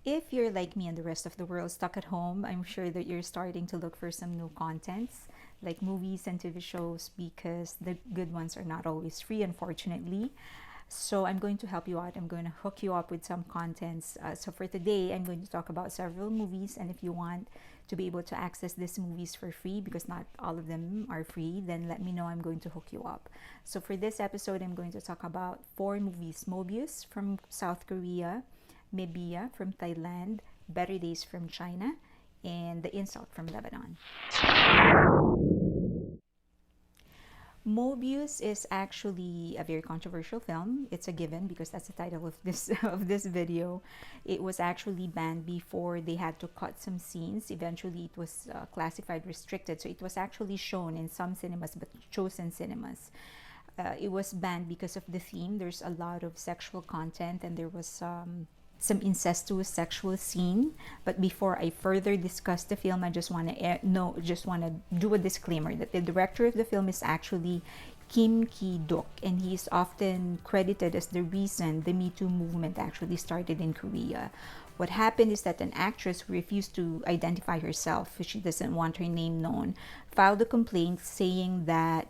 If you're like me and the rest of the world stuck at home, I'm sure that you're starting to look for some new contents like movies and TV shows because the good ones are not always free, unfortunately. So I'm going to help you out. I'm going to hook you up with some contents. So for today, I'm going to talk about several movies. And if you want to be able to access these movies for free, because not all of them are free, then let me know. I'm going to hook you up. So for this episode, I'm going to talk about 4 movies: Moebius from South Korea, Mae Bia from Thailand, Better Days from China, and The Insult from Lebanon. Moebius is actually a very controversial film. It's a given because that's the title of this of this video. It was actually banned before they had to cut some scenes. Eventually, it was classified restricted, so it was actually shown in some cinemas, but chosen cinemas. It was banned because of the theme. There's a lot of sexual content, and there was some incestuous sexual scene. But before I further discuss the film, I just want to do a disclaimer that the director of the film is actually Kim Ki-duk, and he is often credited as the reason the Me Too movement actually started in Korea. What happened is that an actress who refused to identify herself, she doesn't want her name known, filed a complaint saying that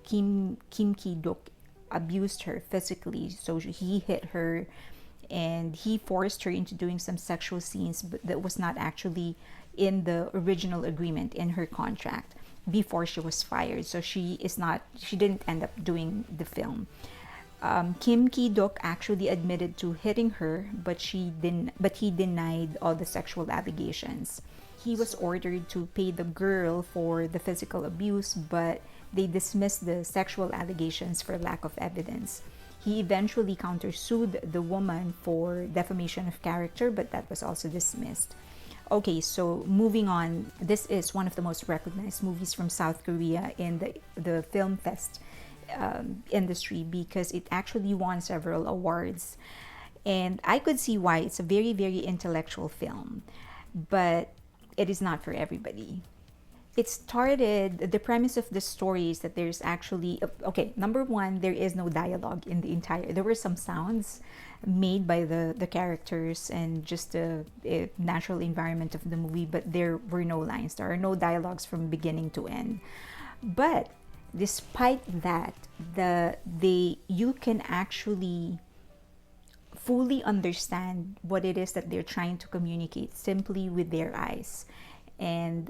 Kim Ki-duk abused her physically. So he hit her and he forced her into doing some sexual scenes, but that was not actually in the original agreement in her contract before she was fired. So she didn't end up doing the film. Kim Ki-duk actually admitted to hitting her, but he denied all the sexual allegations. He was ordered to pay the girl for the physical abuse, but they dismissed the sexual allegations for lack of evidence. He eventually countersued the woman for defamation of character, but that was also dismissed. Okay, so moving on, this is one of the most recognized movies from South Korea in the film fest industry because it actually won several awards. And I could see why. It's a very, very intellectual film, but it is not for everybody. The premise of the story is that there's actually, okay, number one, there is no dialogue in the entire, there were some sounds made by the characters and just the natural environment of the movie, but there were no lines. There are no dialogues from beginning to end. But despite that, you can actually fully understand what it is that they're trying to communicate simply with their eyes. And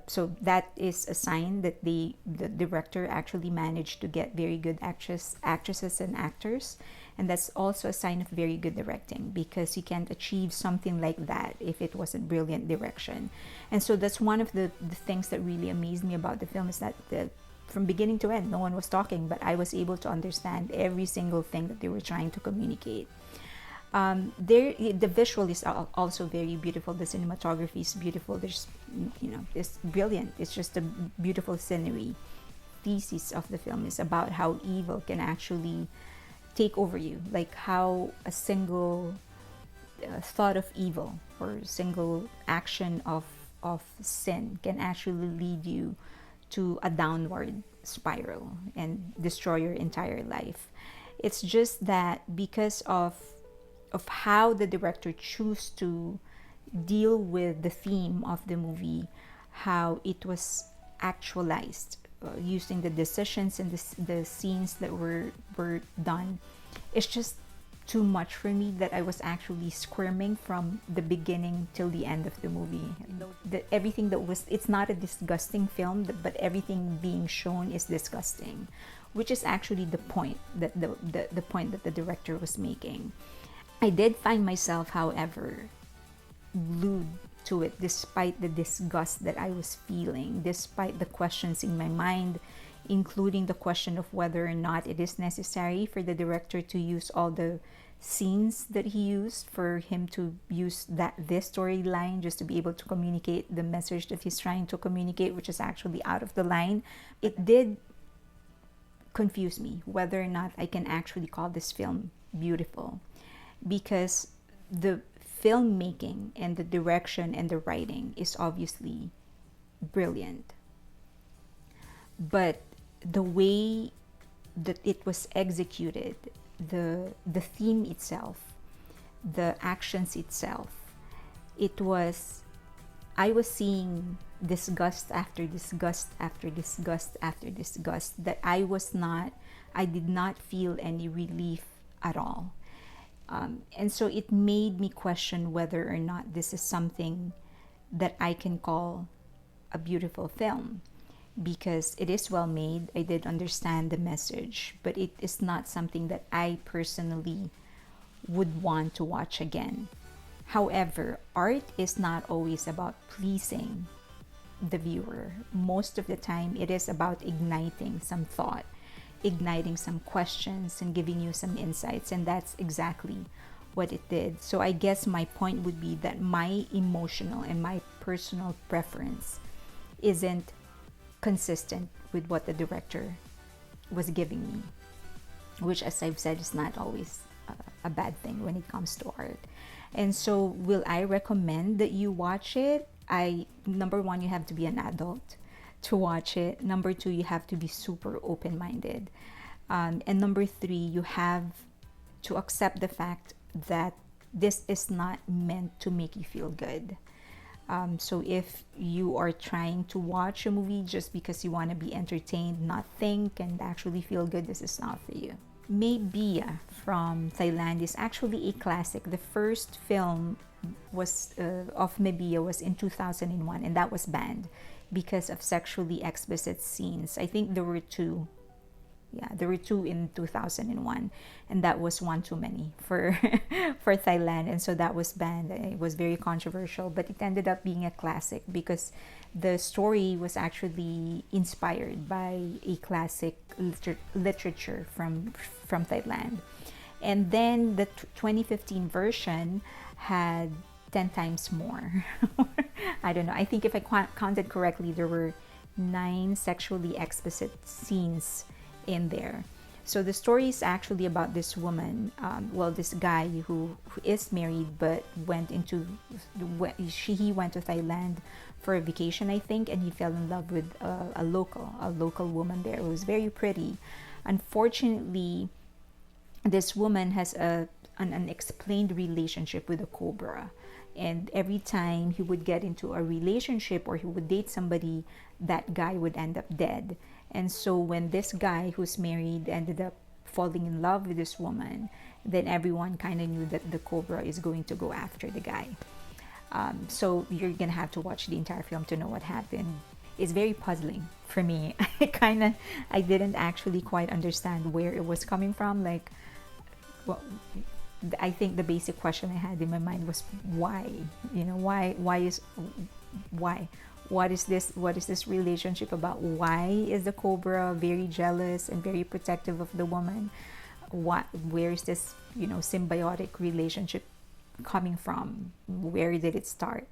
so that is a sign that the director actually managed to get very good actresses and actors, and that's also a sign of very good directing, because you can't achieve something like that if it wasn't brilliant direction. And so that's one of the things that really amazed me about the film, is that from beginning to end, no one was talking, but I was able to understand every single thing that they were trying to communicate. The visual is also very beautiful. The cinematography is beautiful. It's brilliant. It's just a beautiful scenery. Thesis of the film is about how evil can actually take over you, like how a single thought of evil or single action of sin can actually lead you to a downward spiral and destroy your entire life. It's just that because of how the director chose to deal with the theme of the movie, how it was actualized, using the decisions and the scenes that were done. It's just too much for me that I was actually squirming from the beginning till the end of the movie. It's not a disgusting film, but everything being shown is disgusting, which is actually the point that the point that the director was making. I did find myself, however, glued to it despite the disgust that I was feeling, despite the questions in my mind, including the question of whether or not it is necessary for the director to use all the scenes that he used, for him to use this storyline just to be able to communicate the message that he's trying to communicate, which is actually out of the line. It did confuse me whether or not I can actually call this film beautiful, because the filmmaking and the direction and the writing is obviously brilliant, but the way that it was executed, the theme itself, the actions itself, I was seeing disgust after disgust after disgust after disgust that I did not feel any relief at all. And so it made me question whether or not this is something that I can call a beautiful film, because it is well made. I did understand the message, but it is not something that I personally would want to watch again. However, art is not always about pleasing the viewer. Most of the time, it is about igniting some thought, igniting some questions, and giving you some insights. And that's exactly what it did. So I guess my point would be that my emotional and my personal preference isn't consistent with what the director was giving me, which, as I've said, is not always a bad thing when it comes to art. And so, will I recommend that you watch it? Number one, you have to be an adult to watch it. Number two, you have to be super open-minded. And number three, you have to accept the fact that this is not meant to make you feel good. So if you are trying to watch a movie just because you want to be entertained, not think, and actually feel good, this is not for you. Mae Bia from Thailand is actually a classic. The first film was of Mae Bia was in 2001, and that was banned because of sexually explicit scenes. I think there were two. Yeah, there were two in 2001, and that was one too many for for Thailand, and so that was banned. It was very controversial, but it ended up being a classic because the story was actually inspired by a classic literature from Thailand. And then the 2015 version had 10 times more. I don't know. I think if I counted correctly, there were 9 sexually explicit scenes in there. So the story is actually about this woman, this guy who is married but he went to Thailand for a vacation, I think, and he fell in love with a local woman there who was very pretty. Unfortunately, this woman has an unexplained relationship with a cobra, and every time he would get into a relationship or he would date somebody, that guy would end up dead. And so when this guy who's married ended up falling in love with this woman, then everyone kind of knew that the cobra is going to go after the guy. So you're gonna have to watch the entire film to know what happened. It's very puzzling for me. I didn't actually quite understand where it was coming from. Like, well, I think the basic question I had in my mind was why? Why? What is this relationship about? Why is the cobra very jealous and very protective of the woman? Where is this symbiotic relationship coming from? Where did it start?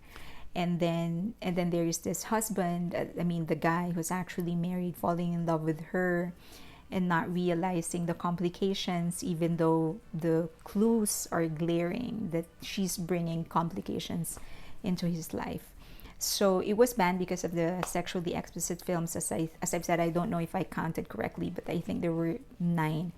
And then there is this husband, the guy who's actually married, falling in love with her and not realizing the complications, even though the clues are glaring that she's bringing complications into his life. So it was banned because of the sexually explicit films. As I've said, I don't know if I counted correctly, but I think there were 9.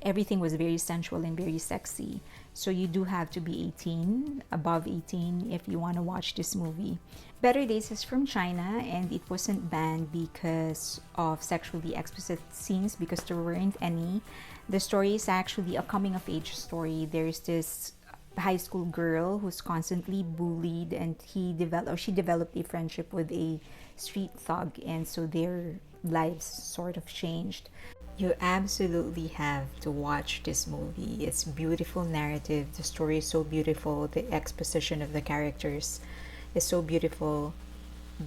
Everything was very sensual and very sexy. So you do have to be 18, above 18, if you want to watch this movie. Better Days is from China, and it wasn't banned because of sexually explicit scenes, because there weren't any. The story is actually a coming-of-age story. There's this high school girl who's constantly bullied, and she developed a friendship with a street thug, and so their lives sort of changed. You absolutely have to watch this movie. It's beautiful narrative. The story is so beautiful. The exposition of the characters is so beautiful.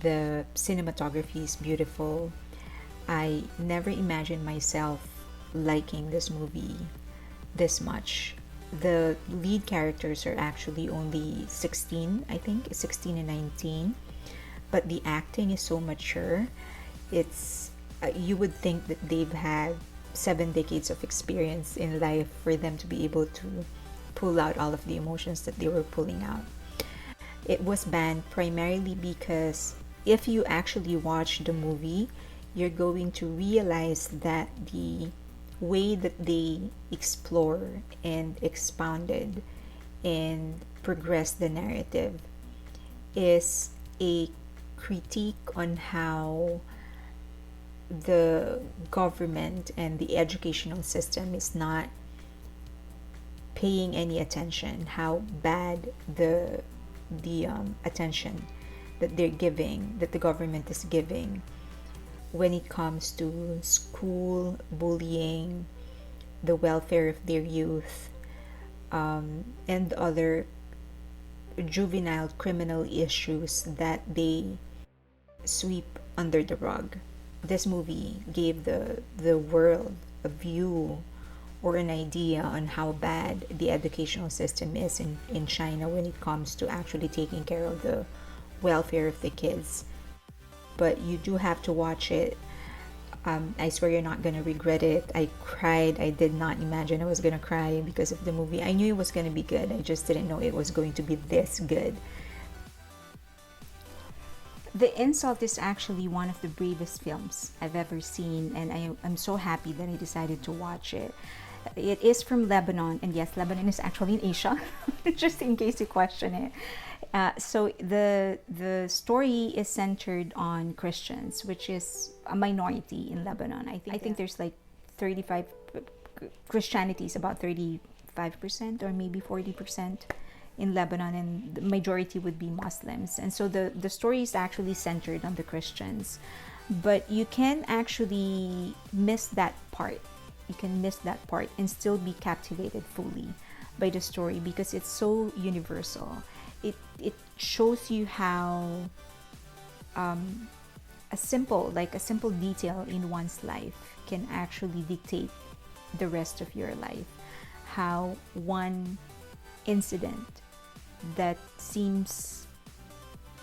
The cinematography is beautiful. I never imagined myself liking this movie this much. The lead characters are actually only 16, I think, 16 and 19, but the acting is so mature. It's you would think that they've had 7 decades of experience in life for them to be able to pull out all of the emotions that they were pulling out. It was banned primarily because if you actually watch the movie, you're going to realize that the way that they explore and expounded and progress the narrative is a critique on how the government and the educational system is not paying any attention, how bad the attention that they're giving, that the government is giving when it comes to school bullying, the welfare of their youth, and other juvenile criminal issues that they sweep under the rug. This movie gave the world a view or an idea on how bad the educational system is in China when it comes to actually taking care of the welfare of the kids. But you do have to watch it. I swear you're not gonna regret it. I cried. I did not imagine I was gonna cry because of the movie. I knew it was gonna be good. I just didn't know it was going to be this good. The Insult is actually one of the bravest films I've ever seen, and I'm so happy that I decided to watch it. It is from Lebanon, and yes, Lebanon is actually in Asia, just in case you question it. So the story is centered on Christians, which is a minority in Lebanon. I think there's like 35 Christianity is about 35% or maybe 40% in Lebanon, and the majority would be Muslims. And so the story is actually centered on the Christians, but you can actually miss that part. You can miss that part and still be captivated fully by the story because it's so universal. It shows you how a simple detail in one's life can actually dictate the rest of your life. How one incident that seems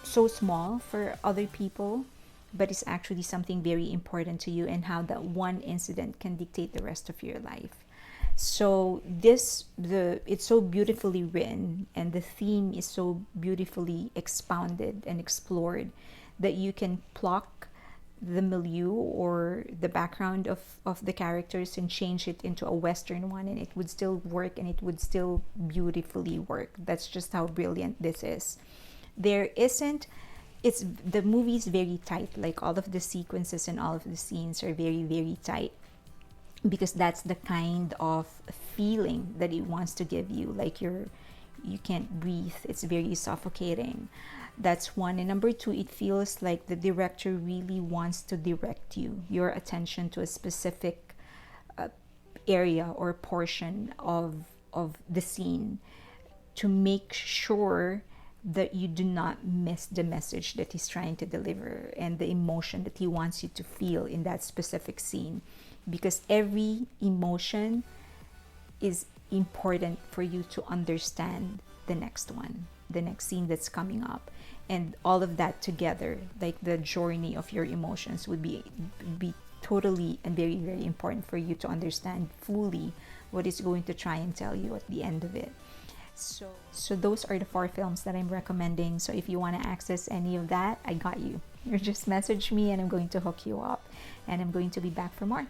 so small for other people but is actually something very important to you, and how that one incident can dictate the rest of your life. So it's so beautifully written, and the theme is so beautifully expounded and explored that you can pluck the milieu or the background of the characters and change it into a Western one, and it would still work, and it would still beautifully work. That's just how brilliant this is. The movie is very tight. Like, all of the sequences and all of the scenes are very, very tight, because that's the kind of feeling that it wants to give you. Like you can't breathe. It's very suffocating. That's one. And number two, it feels like the director really wants to direct your attention to a specific area or portion of the scene, to make sure that you do not miss the message that he's trying to deliver and the emotion that he wants you to feel in that specific scene, because every emotion is important for you to understand the next scene that's coming up. And all of that together, like the journey of your emotions, would be totally and very, very important for you to understand fully what it's going to try and tell you at the end of it. So those are the 4 films that I'm recommending. So if you want to access any of that, I got you. You just message me and I'm going to hook you up, and I'm going to be back for more.